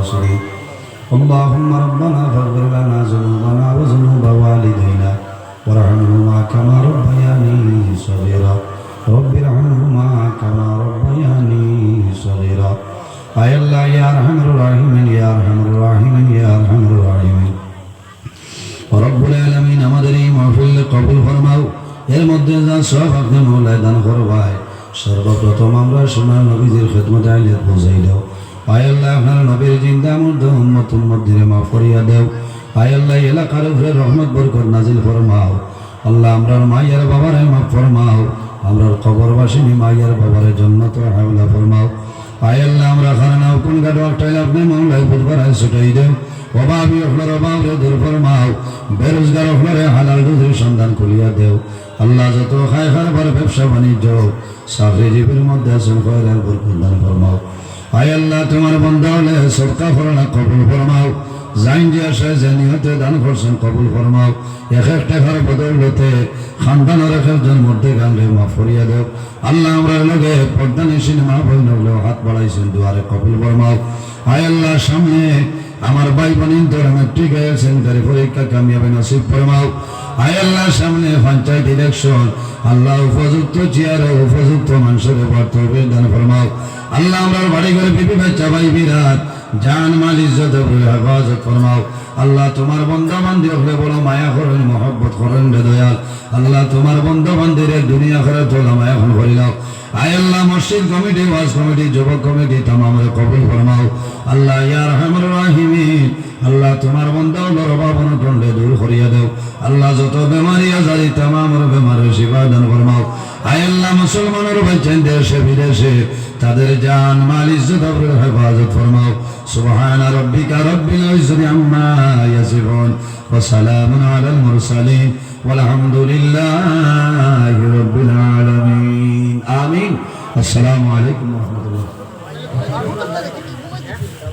الخاسرين اللهم ربنا فاغفر لنا ذنوبنا وذنوب والدينا وارحمهما كما ربياني صغيرا رب ارحمهما كما ربياني صغيرا আয় আল্লাহ ইয়া আরহামুর রাহিমিন ইয়া আরহামুর রাহিমিন ইয়া আরহামুর রাহিমিন রব্বুল আলামিন আমাদের এই মাহফিল কবুল ফরমাও এর মধ্যে যা সওয়াব আপনি মওলায় দান করবাই সর্বপ্রথম আমরা সোনার নবীজির খিদমতে আইলে পৌঁছাই দাও আয় আল্লাহ আপনার নবীর জিন্দা মুর্দ উম্মতুল মধ্যে মাফ করিয়া দাও আয় আল্লাহ এলাকার উপরে রহমত বরকত নাজিল ফরমাও আল্লাহ আমরার মায়ের বাবারে মাফ ফরমাও আমরার কবরবাসিনী মায়ের বাবারে জান্নাত হাওলা ফরমাও আয় আল্লাহ আমরা খানা কোন গাড়ি একটাইলে আপনি মওলায় বুধবার ছুটাই দেও অভাবী আপনার অভাবরে দূর ফরমাও বেরোজগার আপনারে হালাল রুজির সন্ধান খুলিয়া দেও আল্লাহ যত খায় খাবার ব্যবসা বাণিজ্য চাকরিজীবীর মধ্যে আছেন খয়রার বরকত দান ফরমাও আয় আল্লাহ তোমার বন্ধা হলে সদকা ফরনা কবুল ফরমাও জাইন যে আশায় যে নিহতে দান করছেন কবুল ফরমাও এক এক টাকার বদৌলতে খানদানের এক একজন মধ্যে গানলে মাফ করিয়া দেও আল্লাহ আমরা লগে পর্দা নিশিন মা বই নগলেও হাত বাড়াইছেন দুয়ারে কবুল ফরমাও আয় আল্লাহ সামনে আমার ভাই বোনিন তোর মেট্রিক আছেন তার পরীক্ষা কামিয়াবি নসিব ফরমাও আয় আল্লাহ সামনে পঞ্চায়েত ইলেকশন আল্লাহ উপযুক্ত চেয়ারে উপযুক্ত মানুষের উপর তৌফিক দান ফরমাও আল্লাহ আমরা বাড়ি ঘরে বিবি বাচ্চা ভাই বিরাট জান মাল ইজ্জত হেফাজত ফরমাও আল্লাহ তোমার বন্ধা বান্ধি হলে বলো মায়া করেন মহব্বত করেন রে দয়াল আল্লাহ তোমার বন্ধা বান্ধির দুনিয়া করে তোলা মায়া এখন ভরিলাও আয় আল্লাহ মসজিদ কমিটি ওয়াজ কমিটি যুবক কমিটি তামামরে কবুল ফরমাও আল্লাহ ইয়া আরহামুর রাহিমিন আল্লাহ তোমার বন্ধা হলোর অভাবন টন্ডে দূর করিয়া দেও আল্লাহ যত বেমারি আজারি তামামর বেমারের শিফা দান ফরমাও আয় আল্লাহ মুসলমানের বাচ্চান দেশে বিদেশে তাদের জান মাল ইজ্জত হেফাজত ফরমাও সুবহান রাব্বিকা রাব্বিল ইজ্জতি আম্মা ইয়াসিফুন ওয়া সালামুন আলাল মুরসালিন ওয়ালহামদুলিল্লাহি রাব্বিল আলামিন আমিন আসসালামু আলাইকুম ওয়া রাহমাতুল্লাহ।